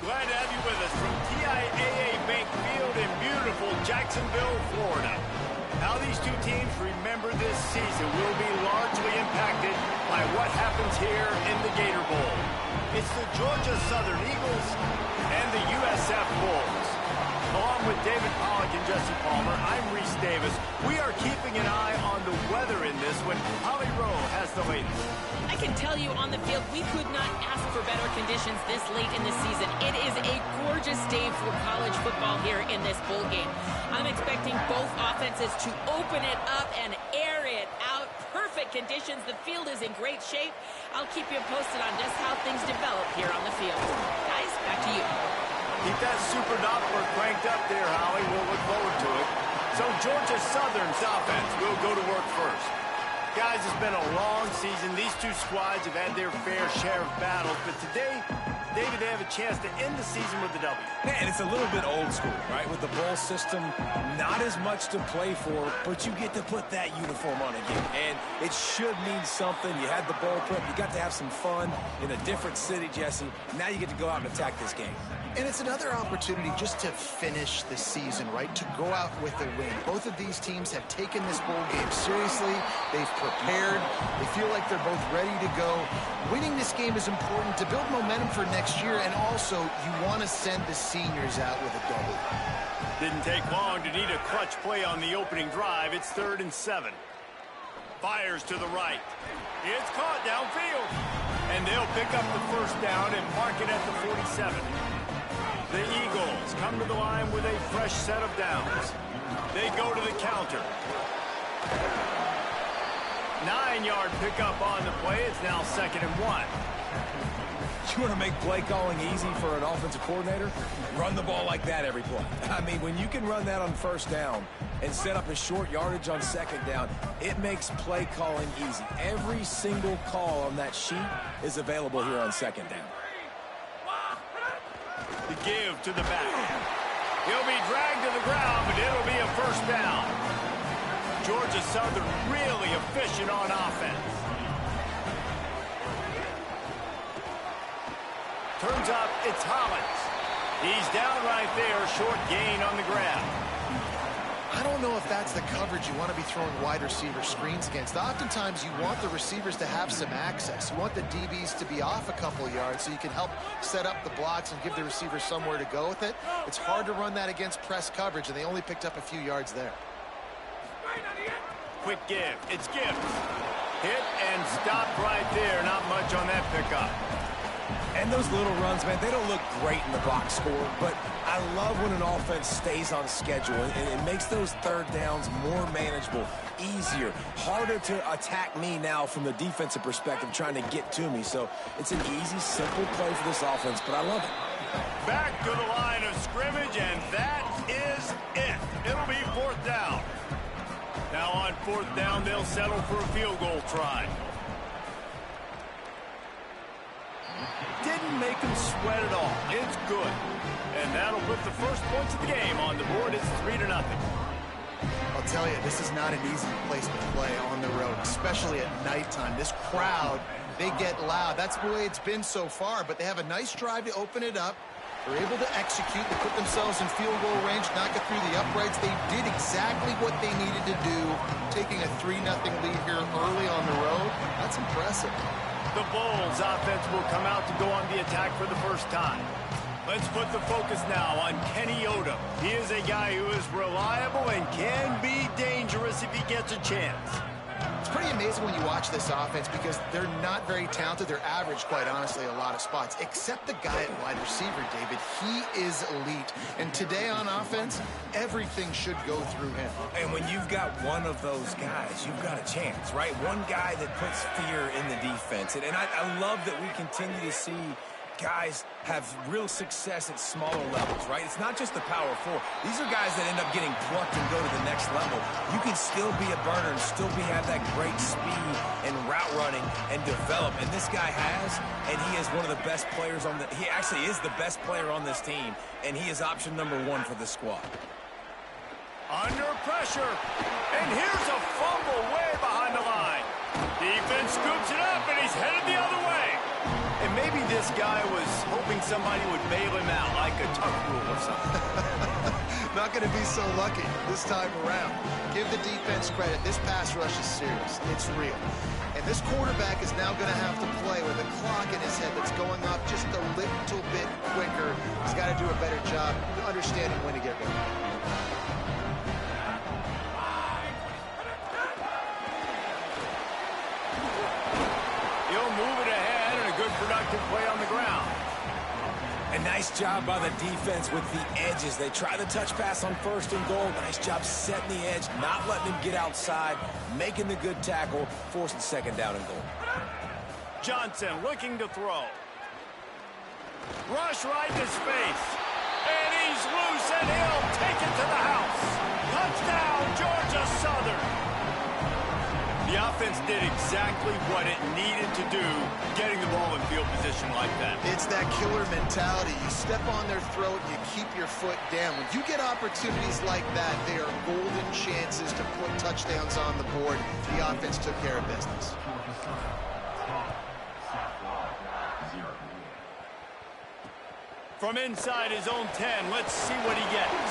Glad to have you with us from TIAA Bank Field in beautiful Jacksonville, Florida. How these two teams remember this season will be largely impacted by what happens here in the Gator Bowl. It's the Georgia Southern Eagles and the USF Bulls. Along with David Pollack and Jesse Palmer, I'm Reese Davis. We are keeping an eye on the weather in this one. Holly Rowe has the latest. I can tell you on the field, we could not ask for better conditions this late in the season. It is a gorgeous day for college football here in this bowl game. I'm expecting both offenses to open it up and air it out. Perfect conditions. The field is in great shape. I'll keep you posted on just how things develop here on the field. Guys, back to you. Keep that super Doppler cranked up there, Holly. We'll look forward to it. So Georgia Southern's offense will go to work first. Guys, it's been a long season. These two squads have had their fair share of battles, but today, David, they have a chance to end the season with a W. Man, it's a little bit old school, right? With the bowl system, not as much to play for, but you get to put that uniform on again. And it should mean something. You had the bowl prep. You got to have some fun in a different city, Jesse. Now you get to go out and attack this game. And it's another opportunity just to finish the season, right? To go out with a win. Both of these teams have taken this bowl game seriously. They've prepared. They feel like they're both ready to go. Winning this game is important to build momentum for next year, and also you want to send the seniors out with a W. Didn't take long to need a clutch play on the opening drive. It's 3rd and 7. Fires to the right. It's caught downfield. And they'll pick up the first down and mark it at the 47. The Eagles come to the line with a fresh set of downs. They go to the counter. 9-yard pickup on the play. It's now 2nd and 1. You want to make play calling easy for an offensive coordinator? Run the ball like that every play. I mean, when you can run that on first down and set up a short yardage on 2nd down, it makes play calling easy. Every single call on that sheet is available here on 2nd down. The give to the back. He'll be dragged to the ground, but it'll be a first down. Georgia Southern really efficient on offense. Turns up, it's Hollins. He's down right there, short gain on the grab. I don't know if that's the coverage you want to be throwing wide receiver screens against. Oftentimes, you want the receivers to have some access. You want the DBs to be off a couple yards so you can help set up the blocks and give the receivers somewhere to go with it. It's hard to run that against press coverage, and they only picked up a few yards there. Quick give. It's Gibbs. Hit and stopped right there. Not much on that pickup. And those little runs, man, they don't look great in the box score, but I love when an offense stays on schedule, and it makes those 3rd downs more manageable, easier, harder to attack me now from the defensive perspective trying to get to me. So it's an easy, simple play for this offense, but I love it. Back to the line of scrimmage, and that is it. It'll be 4th down. Now on 4th down, they'll settle for a field goal try. Didn't make him sweat at all. It's good. And that'll put the first points of the game on the board. It's 3-0. I'll tell you, this is not an easy place to play on the road, especially at nighttime. This crowd, they get loud. That's the way it's been so far, but they have a nice drive to open it up. They're able to execute. They put themselves in field goal range, knock it through the uprights. They did exactly what they needed to do, taking a 3-0 lead here early on the road. That's impressive. The Bulls offense will come out to go on the attack for the first time. Let's put the focus now on Kenny Odom. He is a guy who is reliable and can be dangerous if he gets a chance. It's pretty amazing when you watch this offense because they're not very talented. They're average, quite honestly, a lot of spots, except the guy at wide receiver, David. He is elite. And today on offense, everything should go through him. And when you've got one of those guys, you've got a chance, right? One guy that puts fear in the defense. And I love that we continue to see guys have real success at smaller levels, right? It's not just the power 4. These are guys that end up getting plucked and go to the next level. You can still be a burner and still have that great speed and route running and develop. And this guy has, and he is one of the best players on he actually is the best player on this team, and he is option number 1 for the squad. Under pressure, and here's a fumble way behind the line. Defense scoops it up, and he's headed the other way. And maybe this guy was hoping somebody would bail him out, like a tuck rule or something. Not going to be so lucky this time around. Give the defense credit. This pass rush is serious. It's real. And this quarterback is now going to have to play with a clock in his head that's going up just a little bit quicker. He's got to do a better job understanding when to get ready. He'll move it ahead and a good productive play on the ground. A nice job by the defense with the edges. They try the touch pass on 1st and goal. Nice job setting the edge, not letting him get outside, making the good tackle, forcing 2nd down and goal. Johnson looking to throw. Rush right in his face. And he's loose, and he'll take it to the house. Touchdown, Georgia Southern. The offense did exactly what it needed to do, getting the ball in field position like that. It's that killer mentality. You step on their throat and you keep your foot down. When you get opportunities like that, they are golden chances to put touchdowns on the board. The offense took care of business. From inside his own 10, let's see what he gets.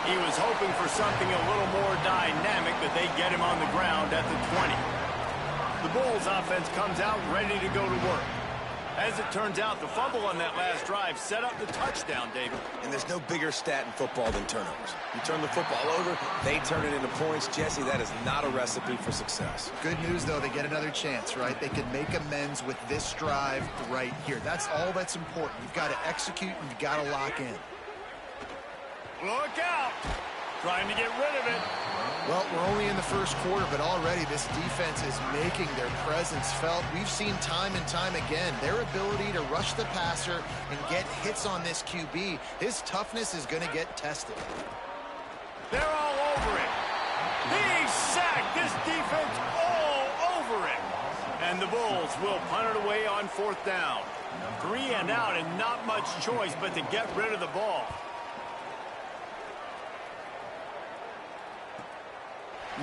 He was hoping for something a little more dynamic, but they get him on the ground at the 20. The Bulls offense comes out ready to go to work. As it turns out, the fumble on that last drive set up the touchdown, David. And there's no bigger stat in football than turnovers. You turn the football over, they turn it into points. Jesse, that is not a recipe for success. Good news, though, they get another chance, right? They can make amends with this drive right here. That's all that's important. You've got to execute and you've got to lock in. Look out! Trying to get rid of it. Well, we're only in the 1st quarter, but already this defense is making their presence felt. We've seen time and time again their ability to rush the passer and get hits on this QB. His toughness is going to get tested. They're all over it. He's sacked. This defense all over it. And the Bulls will punt it away on 4th down. 3 and out and not much choice but to get rid of the ball.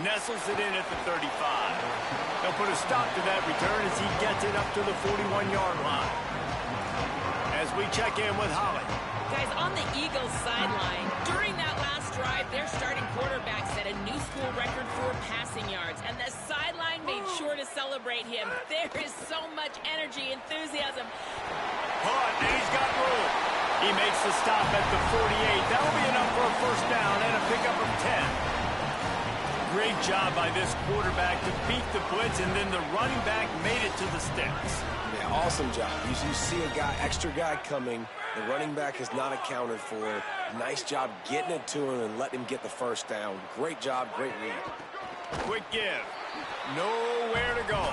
Nestles it in at the 35. They'll put a stop to that return as he gets it up to the 41-yard line. As we check in with Holly. Guys, on the Eagles sideline, during that last drive, their starting quarterback set a new school record for passing yards, and the sideline made sure to celebrate him. There is so much energy, enthusiasm. Punt, and he's got room. He makes the stop at the 48. That'll be enough for a 1st down and a pickup of 10. Great job by this quarterback to beat the blitz, and then the running back made it to the sticks. Yeah, awesome job. You see a extra guy coming. The running back is not accounted for. Nice job getting it to him and letting him get the 1st down. Great job, great read. Quick give. Nowhere to go.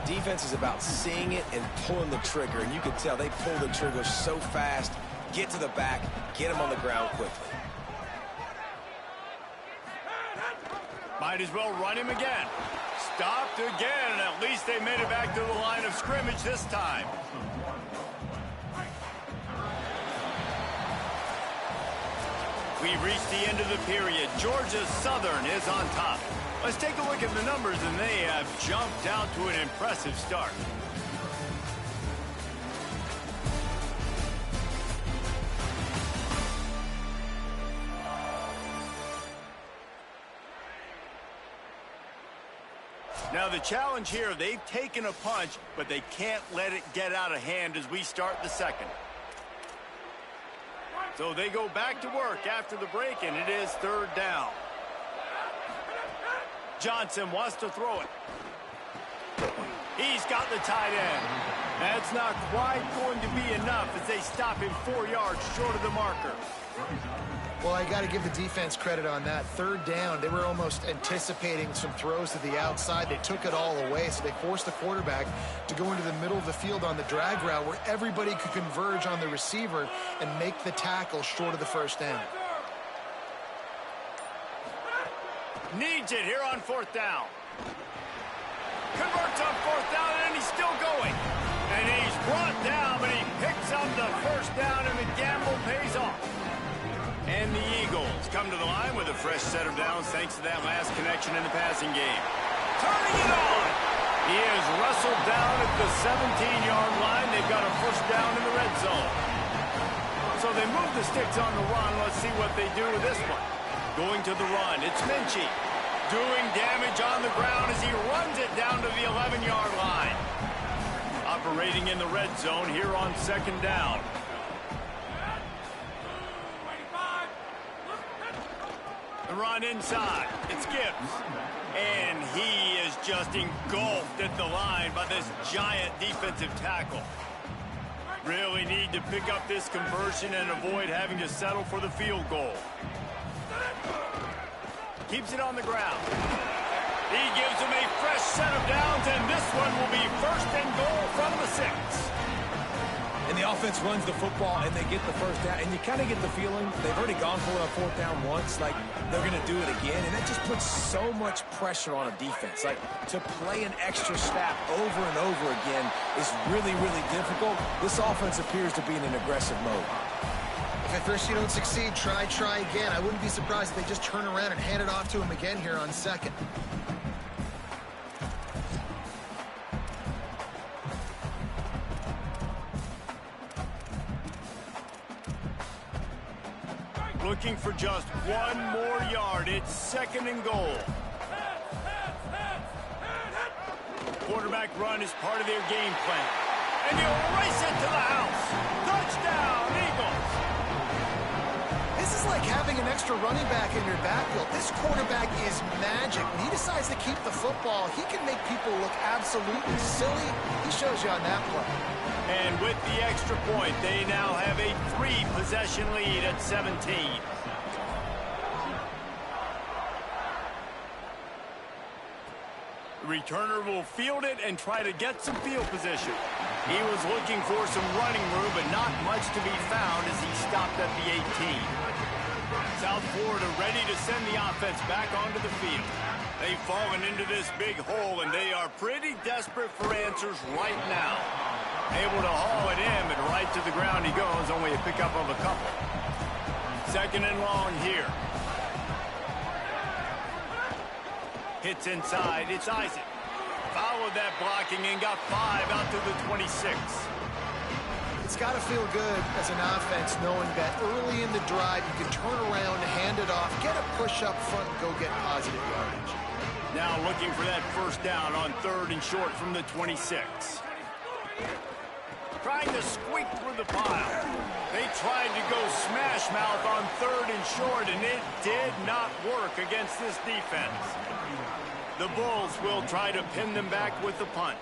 Defense is about seeing it and pulling the trigger, and you can tell they pull the trigger so fast, get to the back, get him on the ground quickly. Might as well run him again. Stopped again, and at least they made it back to the line of scrimmage this time. We've reached the end of the period. Georgia Southern is on top. Let's take a look at the numbers, and they have jumped out to an impressive start. Now the challenge here, they've taken a punch, but they can't let it get out of hand as we start the 2nd. So they go back to work after the break, and it is 3rd down. Johnson wants to throw it. He's got the tight end. That's not quite going to be enough as they stop him 4 yards short of the marker. Well, I got to give the defense credit on that. 3rd down, they were almost anticipating some throws to the outside. They took it all away, so they forced the quarterback to go into the middle of the field on the drag route where everybody could converge on the receiver and make the tackle short of the 1st down. Needs it here on 4th down. Converts on 4th down, and he's still going. And he's brought down, but he picks up the 1st down, and the gamble pays off. And the Eagles come to the line with a fresh set of downs thanks to that last connection in the passing game. Turning it on. He is wrestled down at the 17-yard line. They've got a first down in the red zone. So they move the sticks on the run. Let's see what they do with this one. Going to the run. It's Minchie doing damage on the ground as he runs it down to the 11-yard line. Operating in the red zone here on second down. The run inside. It's Gibbs. And he is just engulfed at the line by this giant defensive tackle. Really need to pick up this conversion and avoid having to settle for the field goal. Keeps it on the ground. He gives him a fresh set of downs, and this one will be first and goal from the 6. And the offense runs the football, and they get the first down. And you kind of get the feeling they've already gone for it on fourth down once. Like, they're going to do it again. And that just puts so much pressure on a defense. Like, to play an extra snap over and over again is really, really difficult. This offense appears to be in an aggressive mode. If at first you don't succeed, try again. I wouldn't be surprised if they just turn around and hand it off to him again here on second. Looking for just one more yard. It's second and goal. Quarterback run is part of their game plan. And they'll race it to the house. Touchdown, Eagles. This is like having an extra running back in your backfield. This quarterback is magic. When he decides to keep the football, he can make people look absolutely silly. He shows you on that play. And with the extra point, they now have a 3-possession lead at 17. The returner will field it and try to get some field position. He was looking for some running room, but not much to be found as he stopped at the 18. South Florida ready to send the offense back onto the field. They've fallen into this big hole, and they are pretty desperate for answers right now. Able to haul it in, but right to the ground he goes, only a pickup of a couple. Second and long here. Hits inside, it's Isaac. Followed that blocking and got 5 out to the 26. It's got to feel good as an offense knowing that early in the drive you can turn around, hand it off, get a push up front, and go get positive yardage. Now looking for that first down on third and short from the 26. Trying to squeak through the pile. They tried to go smash mouth on third and short, and it did not work against this defense. The Bulls will try to pin them back with the punt.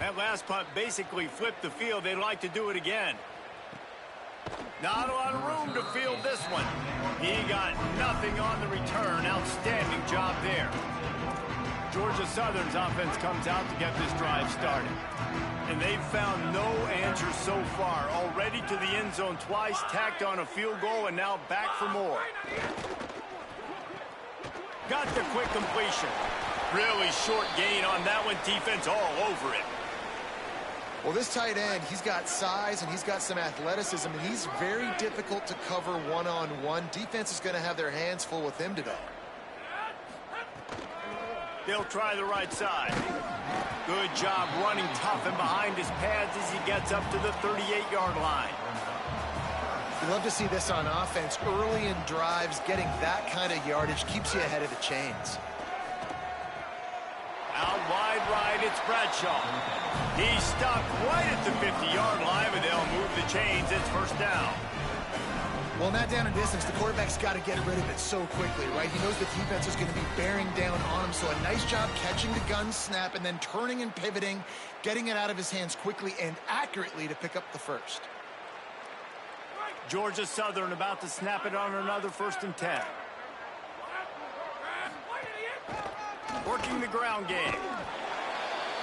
That last punt basically flipped the field. They'd like to do it again. Not a lot of room to field this one. He got nothing on the return. Outstanding job there. Georgia Southern's offense comes out to get this drive started. And they've found no answers so far. Already to the end zone twice, tacked on a field goal, and now back for more. Got the quick completion. Really short gain on that one. Defense all over it. Well, this tight end, he's got size and he's got some athleticism, and he's very difficult to cover one-on-one. Defense is going to have their hands full with him today. They'll try the right side. Good job running tough and behind his pads as he gets up to the 38-yard line. You love to see this on offense. Early in drives, getting that kind of yardage keeps you ahead of the chains. Out wide right, it's Bradshaw. He stopped right at the 50-yard line, but they'll move the chains. It's first down. Well, in that down and distance, the quarterback's got to get rid of it so quickly, right? He knows the defense is going to be bearing down on him, so a nice job catching the gun snap and then turning and pivoting, getting it out of his hands quickly and accurately to pick up the first. Georgia Southern about to snap it on another 1st and 10. Working the ground game.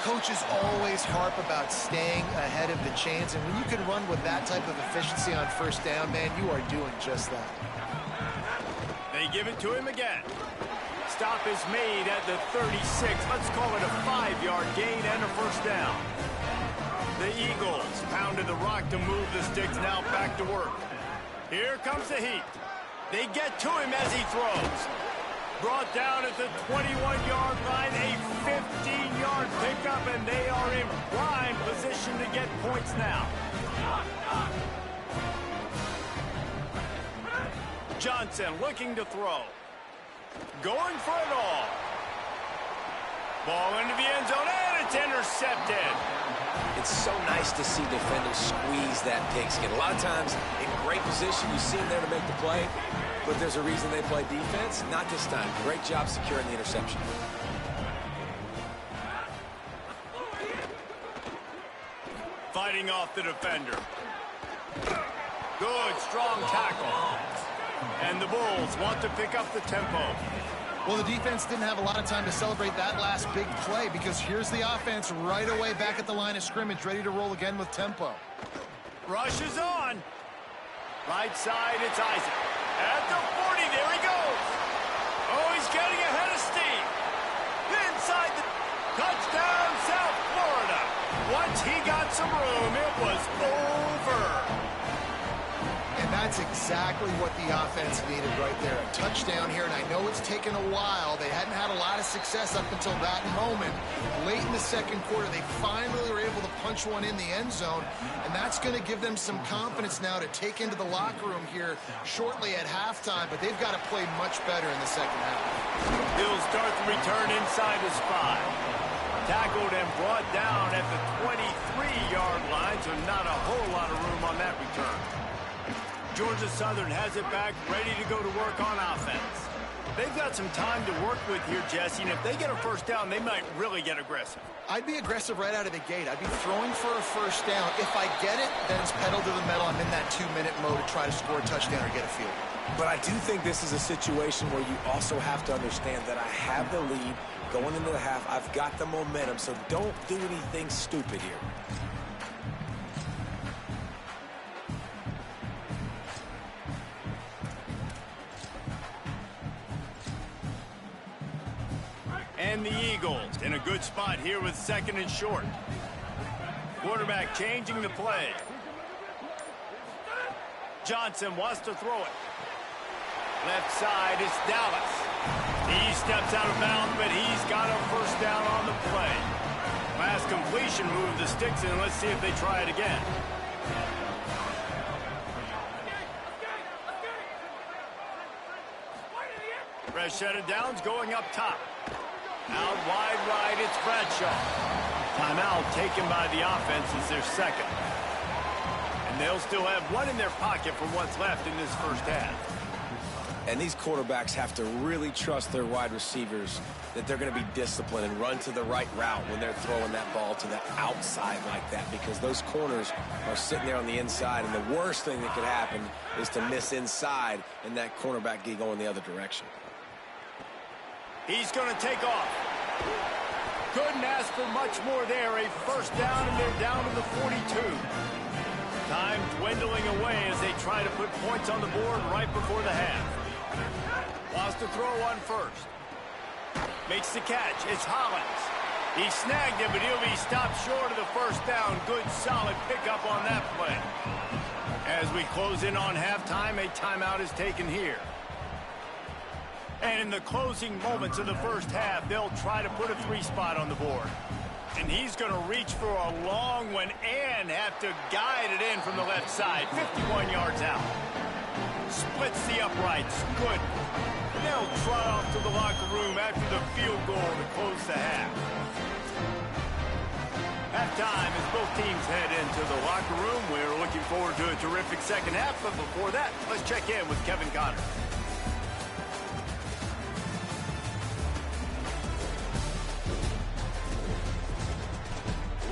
Coaches always harp about staying ahead of the chains, and when you can run with that type of efficiency on first down, man, you are doing just that. They give it to him again. Stop is made at the 36. Let's call it a 5-yard gain and a first down. The Eagles pounded the rock to move the sticks, now back to work. Here comes the heat. They get to him as he throws. Brought down at the 21-yard line, a 15-yard pickup, and they are in prime position to get points now. Johnson looking to throw. Going for it all. Ball into the end zone, and it's intercepted. It's so nice to see defenders squeeze that pigskin. A lot of times, in great position, you see them there to make the play, but there's a reason they play defense. Not this time. Great job securing the interception. Fighting off the defender. Good, strong tackle. And the Bulls want to pick up the tempo. Well, the defense didn't have a lot of time to celebrate that last big play because here's the offense right away back at the line of scrimmage, ready to roll again with tempo. Rush is on. Right side, it's Isaac. At the 40, there he goes. Oh, he's getting ahead of steam. Inside the touchdown, South Florida. Once he got some room, it was over. And that's exactly what the offense needed right there. A touchdown here, and I know it's taken a while. They hadn't had a lot of success up until that moment. Late in the second quarter, they finally were able to punch one in the end zone, and that's going to give them some confidence now to take into the locker room here shortly at halftime, but they've got to play much better in the second half. He'll start the return inside his 5. Tackled and brought down at the 23-yard line, so not a whole lot of room on that return. Georgia Southern has it back, ready to go to work on offense. They've got some time to work with here, Jesse, and if they get a first down, they might really get aggressive. I'd be aggressive right out of the gate. I'd be throwing for a first down. If I get it, then it's pedal to the metal. I'm in that 2-minute mode to try to score a touchdown or get a field goal. But I do think this is a situation where you also have to understand that I have the lead going into the half. I've got the momentum, so don't do anything stupid here. And the Eagles in a good spot here with 2nd and short. Quarterback changing the play. Johnson wants to throw it. Left side, it's Dallas. He steps out of bounds, but he's got a first down on the play. Last completion moved the sticks in. Let's see if they try it again. Fresh set of downs going up top. Out wide right, it's Bradshaw. Timeout taken by the offense as their second. And they'll still have one in their pocket for what's left in this first half. And these quarterbacks have to really trust their wide receivers that they're going to be disciplined and run to the right route when they're throwing that ball to the outside like that, because those corners are sitting there on the inside, and the worst thing that could happen is to miss inside and that cornerback get going the other direction. He's going to take off. Couldn't ask for much more there. A first down, and they're down to the 42. Time dwindling away as they try to put points on the board right before the half. Wants to throw on first. Makes the catch. It's Hollins. He snagged it, but he'll be stopped short of the first down. Good, solid pickup on that play. As we close in on halftime, a timeout is taken here. And in the closing moments of the first half, they'll try to put a 3 spot on the board. And he's going to reach for a long one and have to guide it in from the left side. 51 yards out. Splits the uprights. Good. They'll trot off to the locker room after the field goal to close the half. Halftime as both teams head into the locker room. We're looking forward to a terrific second half. But before that, let's check in with Kevin Connor.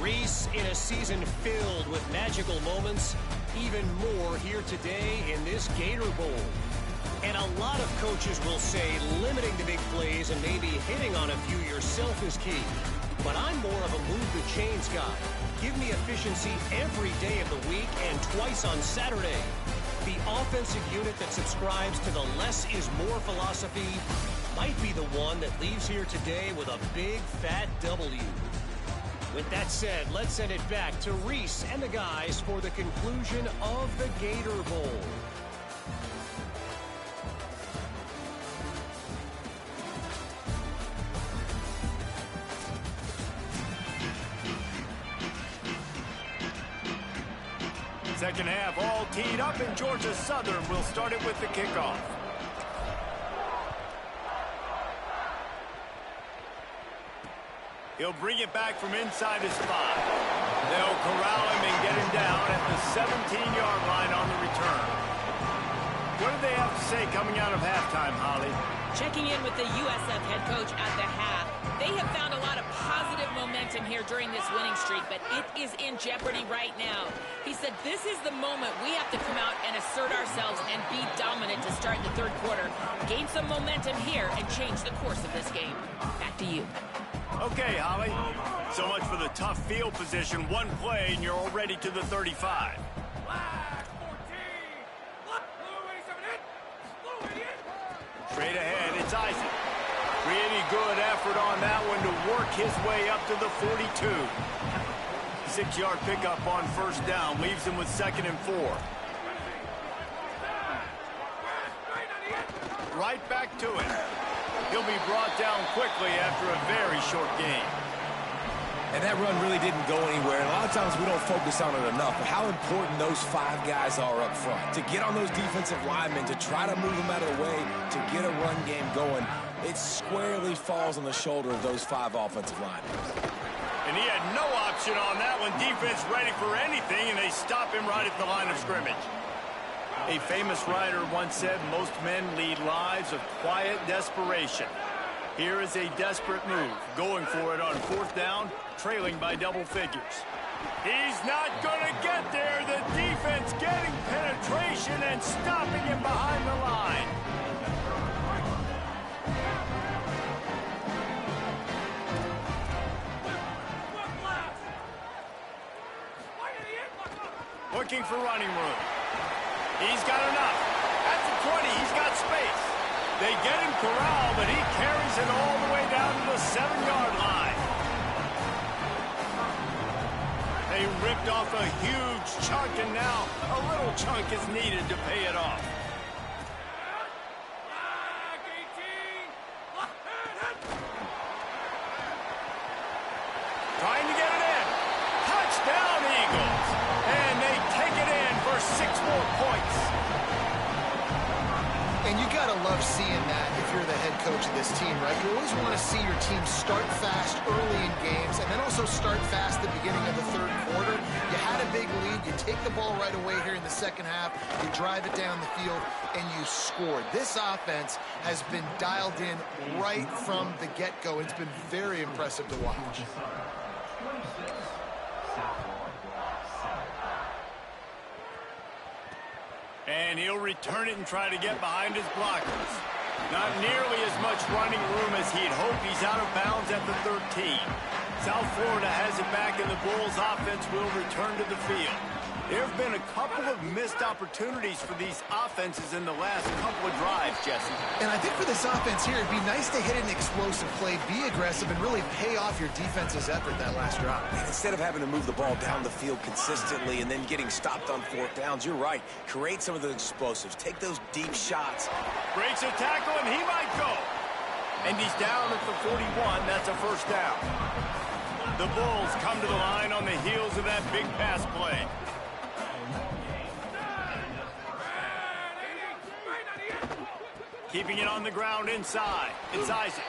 Reese, in a season filled with magical moments, even more here today in this Gator Bowl. And a lot of coaches will say limiting the big plays and maybe hitting on a few yourself is key. But I'm more of a move the chains guy. Give me efficiency every day of the week and twice on Saturday. The offensive unit that subscribes to the less is more philosophy might be the one that leaves here today with a big fat W. With that said, let's send it back to Reese and the guys for the conclusion of the Gator Bowl. second half all teed up, and Georgia Southern will start it with the kickoff. He'll bring it back from inside his 5. They'll corral him and get him down at the 17-yard line on the return. What do they have to say coming out of halftime, Holly? Checking in with the USF head coach at the half. They have found a lot of positive momentum here during this winning streak, but it is in jeopardy right now. He said this is the moment we have to come out and assert ourselves and be dominant to start the third quarter. Gain some momentum here and change the course of this game. Back to you. Okay, Holly. So much for the tough field position. One play, and you're already to the 35. Straight ahead, it's Isaac. Pretty good effort on that one to work his way up to the 42. 6-yard pickup on first down leaves him with 2nd and 4. Right back to it. He'll be brought down quickly after a very short game. And that run really didn't go anywhere. And a lot of times we don't focus on it enough, but how important those 5 guys are up front. To get on those defensive linemen, to try to move them out of the way, to get a run game going, it squarely falls on the shoulder of those 5 offensive linemen. And he had no option on that one. Defense ready for anything, and they stop him right at the line of scrimmage. A famous writer once said, most men lead lives of quiet desperation. Here is a desperate move, going for it on 4th down, trailing by double figures. He's not going to get there. The defense getting penetration and stopping him behind the line. Looking for running room. He's got enough. At the 20, he's got space. They get him corralled, but he carries it all the way down to the 7-yard line. They ripped off a huge chunk, and now a little chunk is needed to pay it off. Trying to get it in. Touchdown, Eagles. And they take it in for 6 more points. And you got to love seeing that if you're the head coach of this team, right? You always want to see your team start fast early in games and then also start fast at the beginning of the third quarter. You had a big lead. You take the ball right away here in the second half. You drive it down the field, and you scored. This offense has been dialed in right from the get-go. It's been very impressive to watch. And he'll return it and try to get behind his blockers. Not nearly as much running room as he'd hoped. He's out of bounds at the 13. South Florida has it back, and the Bulls offense will return to the field. There have been a couple of missed opportunities for these offenses in the last couple of drives, Jesse. And I think for this offense here, it'd be nice to hit an explosive play, be aggressive, and really pay off your defense's effort that last drive. And instead of having to move the ball down the field consistently and then getting stopped on 4th downs, you're right. Create some of those explosives. Take those deep shots. Breaks a tackle, and he might go. And he's down at the 41. That's a first down. The Bulls come to the line on the heels of that big pass play. Keeping it on the ground inside. It's Isaac.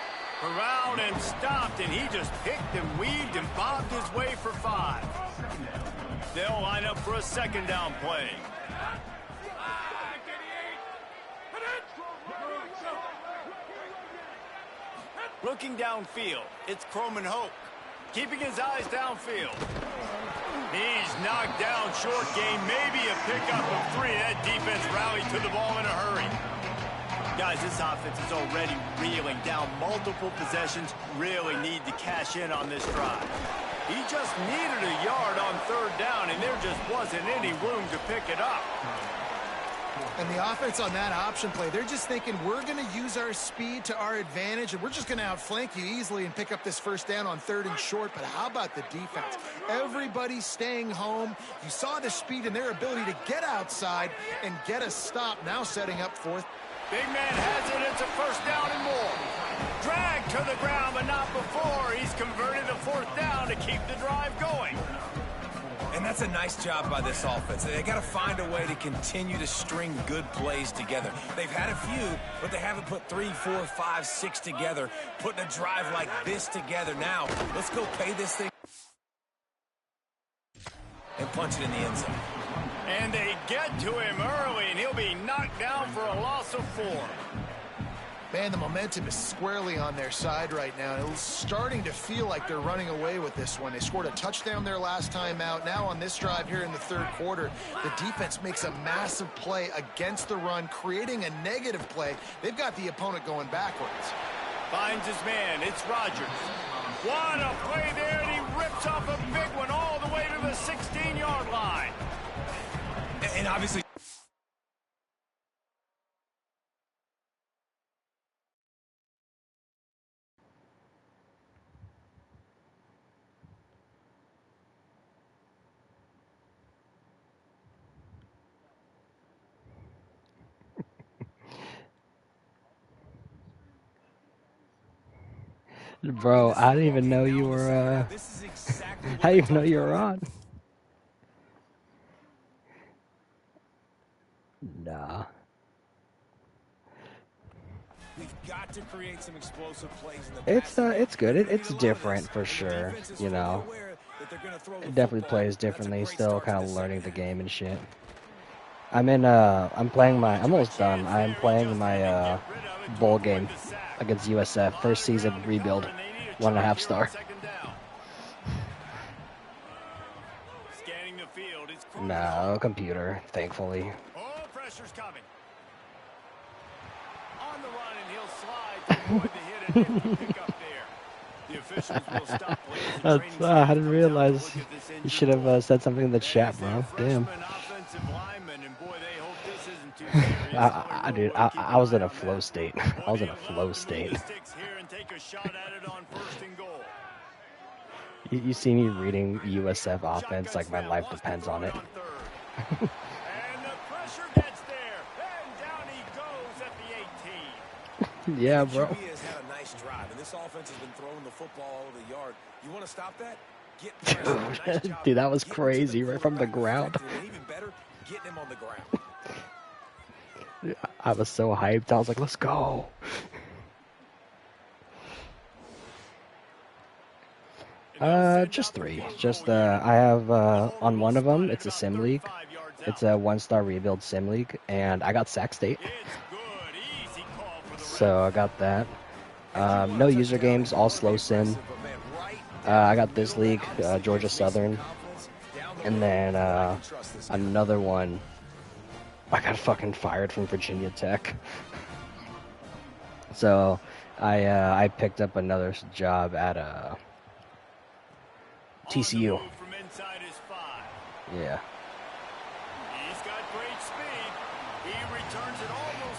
Around and stopped, and he just picked and weaved and bobbed his way for 5. They'll line up for a 2nd down play. Looking downfield, it's Croman Hoke. Keeping his eyes downfield. He's knocked down short game, maybe a pickup of 3. That defense rallied to the ball in a hurry. Guys, this offense is already reeling down multiple possessions. Really need to cash in on this drive. He just needed a yard on 3rd down, and there just wasn't any room to pick it up. And the offense on that option play, they're just thinking we're going to use our speed to our advantage, and we're just going to outflank you easily and pick up this 1st down on 3rd and short. But how about the defense? Everybody staying home. You saw the speed and their ability to get outside and get a stop, now setting up 4th. Big man has it. It's a 1st down and more. Dragged to the ground, but not before. He's converted the 4th down to keep the drive going. And that's a nice job by this offense. They got to find a way to continue to string good plays together. They've had a few, but they haven't put 3, 4, 5, 6 together, putting a drive like this together. Now, let's go pay this thing and punch it in the end zone. And they get to him early, and he'll be knocked down for a loss of 4. Man, the momentum is squarely on their side right now. It's starting to feel like they're running away with this one. They scored a touchdown their last time out. Now on this drive here in the third quarter, the defense makes a massive play against the run, creating a negative play. They've got the opponent going backwards. Finds his man. It's Rodgers. What a play there, and he rips off a big one all the way to the 16-yard line. And obviously... Bro, I didn't even know you were, I didn't even know you were on. Nah. We've got to create some explosive plays in the It's good. It's different for sure, you know. It definitely plays differently, still kind of learning the game and shit. I'm almost done. I'm playing my, bowl game against USF, first season rebuild, 1.5 star. No, computer, thankfully. Oh, pressure's coming. On the run, and he'll slide to avoid the hit and pick up there. The officials will stop players. I didn't realize. You should have said something in the chat, bro. Damn. Dude, I was in a flow state. I was in a flow state. You see me reading USF offense like my life depends on it. And the pressure gets there, and down he goes at the 18. Yeah, bro. QB has had a nice drive, and this offense has been throwing the football all over the yard. You want to stop that? Get pressure. Nice job. Dude, that was crazy, right from the ground. And even better, getting him on the ground. I was so hyped. I was like, let's go. Just 3. I have, on one of them, it's a sim league. It's a 1-star rebuild sim league, and I got Sac State. So I got that. No user games, all slow sim. I got this league, Georgia Southern. And then, another one. I got fucking fired from Virginia Tech. So, I picked up another job at TCU. Yeah.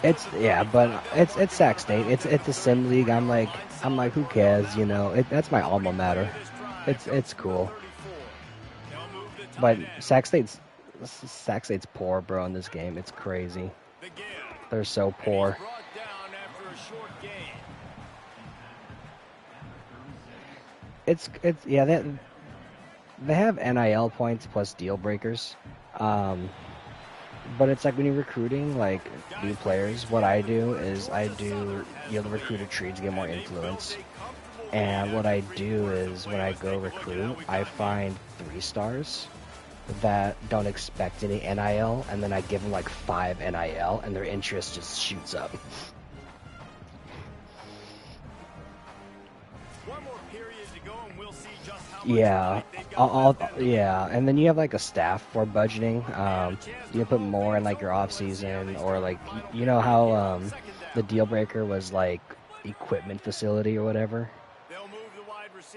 It's Sac State. It's a sim league. I'm like, who cares? You know, that's my alma mater. It's cool. But Sac State's poor, bro, in this game. It's crazy. They're so poor. They have NIL points plus deal breakers. But it's like when you're recruiting like new players, what I do is the recruiter tree to get more influence. And what I do is when I go recruit, I find 3 stars that don't expect any NIL, and then I give them like 5 NIL, and their interest just shoots up. Yeah, and then you have like a staff for budgeting. You can put more in like your off season, or like you know how the deal breaker was like equipment facility or whatever.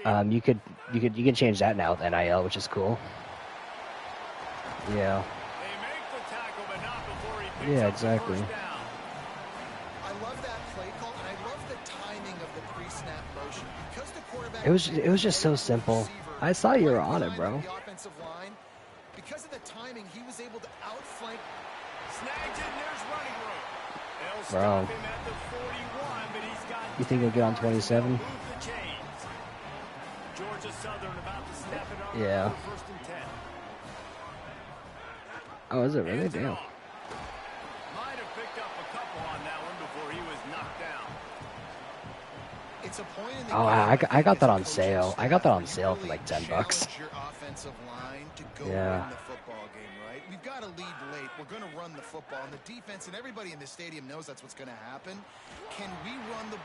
You can change that now with NIL, which is cool. Yeah. Yeah, exactly. I love that play call, and I love the timing of the pre-snap motion. Because the quarterback It was just so simple. I saw you were on it, bro. Because of the timing, he was able to outflank. Snags it, and there's running room. Bro. You think he'll get on 27? Georgia Southern about to snap it on Yeah. first and 10. Oh, is it really? Damn. Might have picked up a couple on that one before he was knocked down. It's a point in the Oh, I got that on sale. I got that on sale for like $10. Your offensive line to go Yeah. win the football game, right? We've got to lead late. We're going to run the football. And the defense and everybody in the stadium knows that's what's going to happen. Can we run the...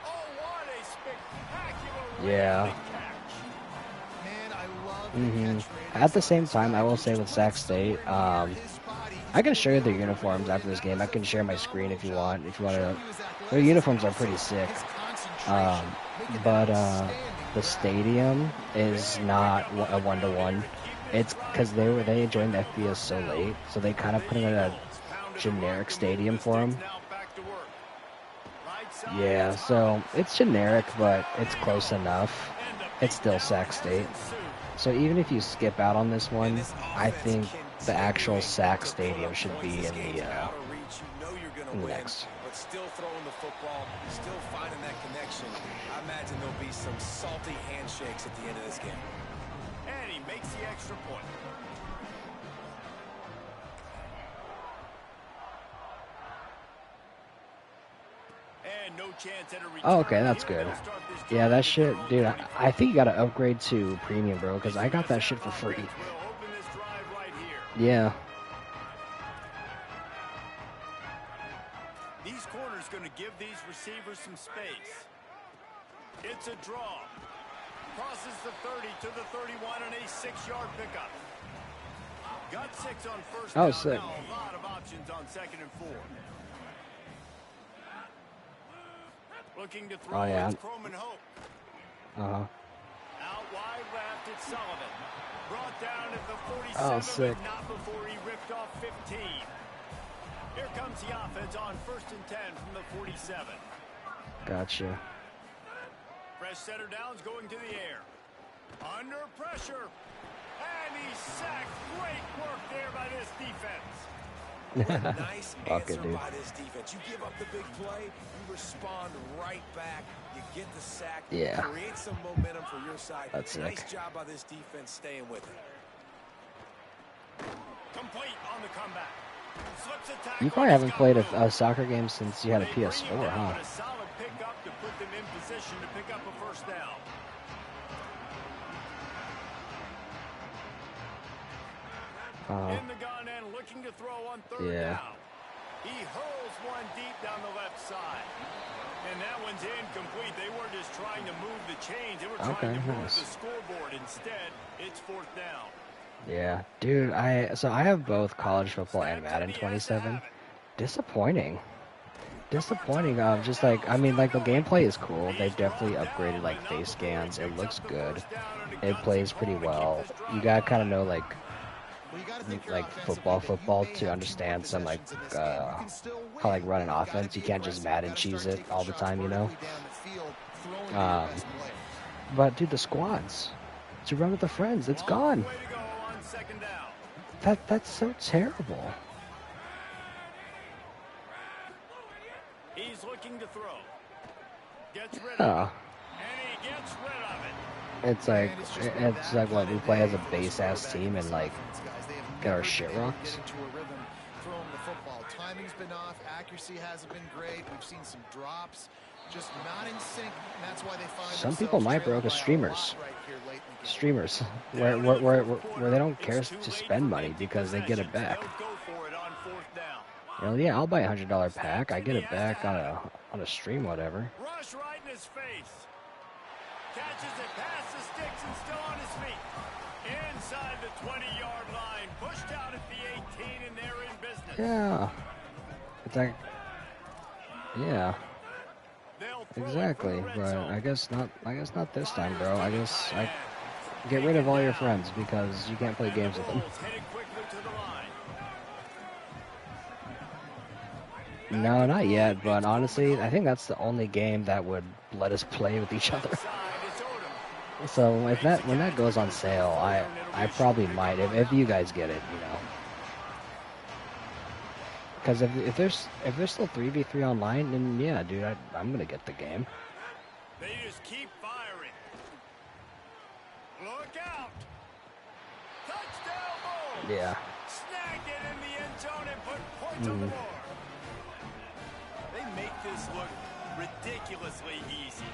Oh, what a spectacular Yeah. catch. Man, I love the catch rate. At the same time, I will say with Sac State, I can show you their uniforms after this game. I can share my screen if you want. If you want to, their uniforms are pretty sick. But the stadium is not a 1-to-1. It's because they joined the FBS so late, so they kind of put in a generic stadium for them. Yeah, so it's generic, but it's close enough. It's still Sac State. So even if you skip out on this one, I think the actual Sac Stadium should be in the next. But still throwing the football, still finding that connection. I imagine there'll be some salty handshakes at the end of this game. And he makes the extra point. And no chance at a return. Oh, okay, that's good. Yeah, that shit, dude, I think you gotta upgrade to premium, bro, because I got that shit for free. We'll open this drive right here. Yeah. These corners going to give these receivers some space. It's a draw. Crosses the 30 to the 31 and a 6-yard pickup. Got 6 on first Oh, down. sick. Now a lot of options on 2nd and 4. Looking to throw. Oh, yeah. It's Croman Hope. Uh-huh. Out wide left, it's Sullivan. Brought down at the 47, Oh, sick. but not before he ripped off 15. Here comes the offense on 1st and 10 from the 47. Gotcha. Fresh center downs going to the air. Under pressure. And he's sacked. Great work there by this defense. Nice Fuck it, answer dude. by this defense. You give up the big play, you respond right back. You get the sack. Yeah. Create some momentum for your side. That's sick. Nice job by this defense staying with it. Complete on the comeback. Slips a tackle. You probably haven't played a soccer game since you had a PS4, huh? A solid pickup to put them in position to pick up a first down. In the gun and looking to throw on 3rd Yeah. down. He hurls one deep down the left side. And that one's incomplete. They weren't just trying to move the chains. They were trying Okay, to move nice. the scoreboard. Instead, it's 4th down. Yeah, dude, I have both college football and Madden 27. Disappointing. Disappointing. Just like, I mean, like the gameplay is cool. They've definitely upgraded like face scans. It looks good. It plays pretty well. You gotta kind of know like football to understand some like how like run an offense. You can't just Madden cheese it all the time, you know. But dude, the squads to run with the friends, it's gone. Way to go on 2nd down. That's so terrible. He's looking to throw. Gets rid of Oh, it. And he gets rid of it. it's like what we play as a base ass team and like get our shit rocked. Throwing the football. Timing's been off. Accuracy hasn't been great. We've seen some drops. Just not in sync. And that's why they find Some people might, bro, because streamers, where they don't care to spend money because they get it back. They'll go for it on 4th down. You know, yeah, I'll buy a $100 pack. I get it back on a stream, whatever. Rush right in his face. Catches it past the sticks and still on his feet. Inside the 20-yard line. Pushed out at the 18 and they're in business. Yeah, it's like, yeah, They'll throw it exactly. from the red But zone. I guess not this time, bro. I guess get rid of all your friends because you can't play games with them. Bulls headed quickly to the line. No, not yet, but honestly, I think that's the only game that would let us play with each other. Side, it's Odom. So when that goes on sale, I probably might if you guys get it, you know. Because if there's still 3v3 online, then yeah, dude, I'm gonna get the game. They just keep firing. Look out. Touchdown, Bulls. Yeah. Snagged it in zone and put points on the board. They make this look ridiculously easy.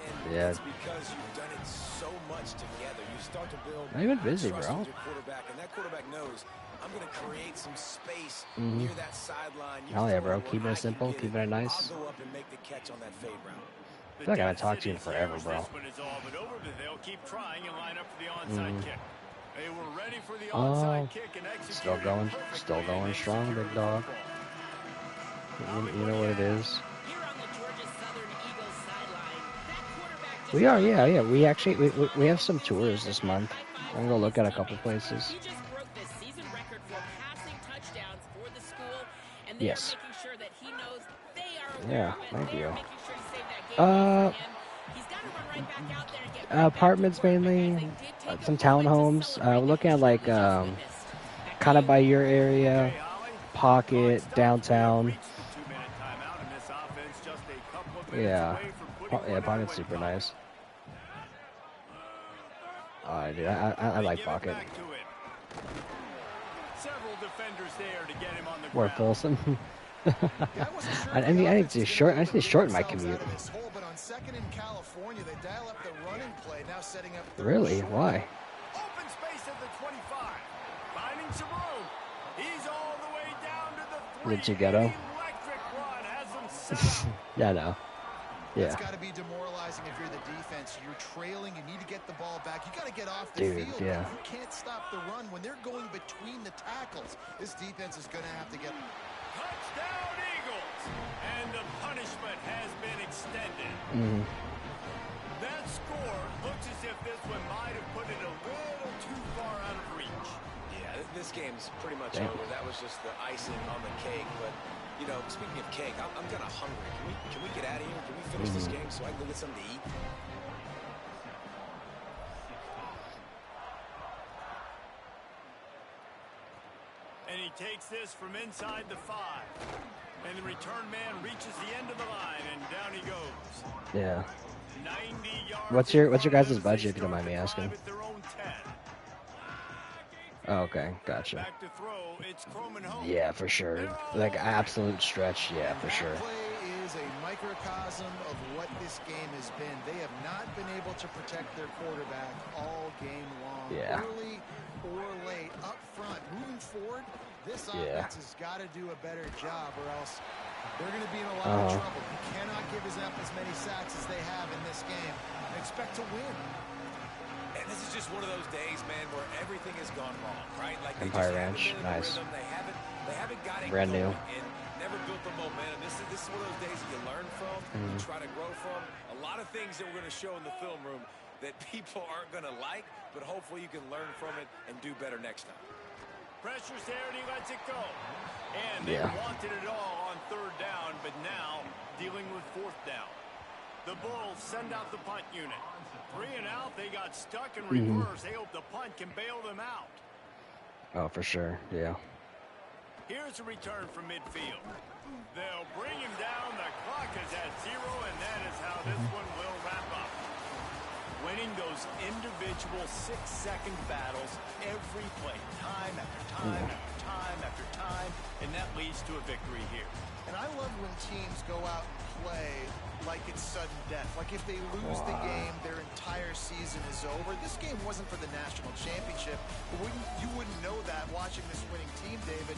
And Yeah. it's because you've done it so much together. You start to build Not even busy, trust bro. with your quarterback, and that quarterback knows I'm going to create some space near that sideline. You Hell yeah, throw bro. it where Keeping I it can simple, get keeping it nice. I'll go up and make the catch on that fade route. I feel like I haven't talked to you in forever, bro. This one is all but over, but they'll keep trying and line up for the onside kick. They were ready for the onside kick and Still executed going, perfectly, still and going they strong, secured big the dog. football. You know what it is. Here on the Georgia Southern Eagles sideline, that quarterback just We are, yeah. We actually we have some tours this month. I'm gonna look at a couple places. He just broke the season record for passing touchdowns for the school, and they Yes. are making sure that he knows they are aware Yeah, of it. thank They are you. making sure to save that game for him. He's got to run right back out there and get right back to Apartments work, mainly, because they did take some a moment to townhomes. celebrate We're looking at the like just witnessed. Back to kind of you. by your area, Pocket, downtown. Yeah, Pocket's super nice. Dude, I like Pocket. Several defenders there to get him on the Or ground. Folsom. Yeah, I wasn't sure I if the need offense to is shorten. gonna I be need to able shorten my themselves commute. out of this hole, but on second in California, they dial up the running play, now setting up third Really? short. Why? Open space at the 25. Finding some room. He's all the way down to the 3. Is it too ghetto? Electric run has him set up. Yeah, no. It's Yeah, got to be demoralizing if you're the defense. You're trailing. You need to get the ball back. You got to get off the Dude, field. yeah. You can't stop the run when they're going between the tackles. This defense is going to have to get. Touchdown Eagles. And the punishment has been extended. That score looks as if this one might have put it a little too far out of reach. Yeah, this game's pretty much Damn. over. That was just the icing on the cake. But, you know, speaking of cake, I'm kind of hungry. Can we get out of here? Can we finish this game so I can go get something to eat? And he takes this from inside the 5. And the return man reaches the end of the line, and down he goes. yeah. 90 yards. What's your guys' budget, if you don't mind me asking? At their own 10. Oh, okay, gotcha. Back to throw, it's Croman home. Yeah, for sure. Like absolute stretch. Yeah, for sure. That play is a microcosm of what this game has been. They have not been able to protect their quarterback all game long. Yeah. Early or late, up front, moving forward, this Yeah. offense has got to do a better job, or else they're going to be in a lot of trouble. You cannot give up as many sacks as they have in this game and expect to win. And this is just one of those days, man, where everything has gone wrong, right? Like they Empire just Ranch, haven't been in the nice. rhythm. They haven't got it Brand new. going and never built the momentum. This is one of those days that you learn from, you try to grow from. A lot of things that we're going to show in the film room that people aren't going to like, but hopefully you can learn from it and do better next time. Pressure's there, and he lets it go. And they wanted it all on 3rd down, but now dealing with 4th down. The Bulls send out the punt unit. 3 and out, they got stuck in reverse. They hope the punt can bail them out. Oh, for sure. Yeah. Here's a return from midfield. They'll bring him down. The clock is at 0, and that is how this one will wrap up. Winning those individual 6-second battles every play, time after time after time after time, and that leads to a victory here. And I love when teams go out and play like it's sudden death. Like if they lose the game, their entire season is over. This game wasn't for the national championship. You wouldn't know that watching this winning team, David.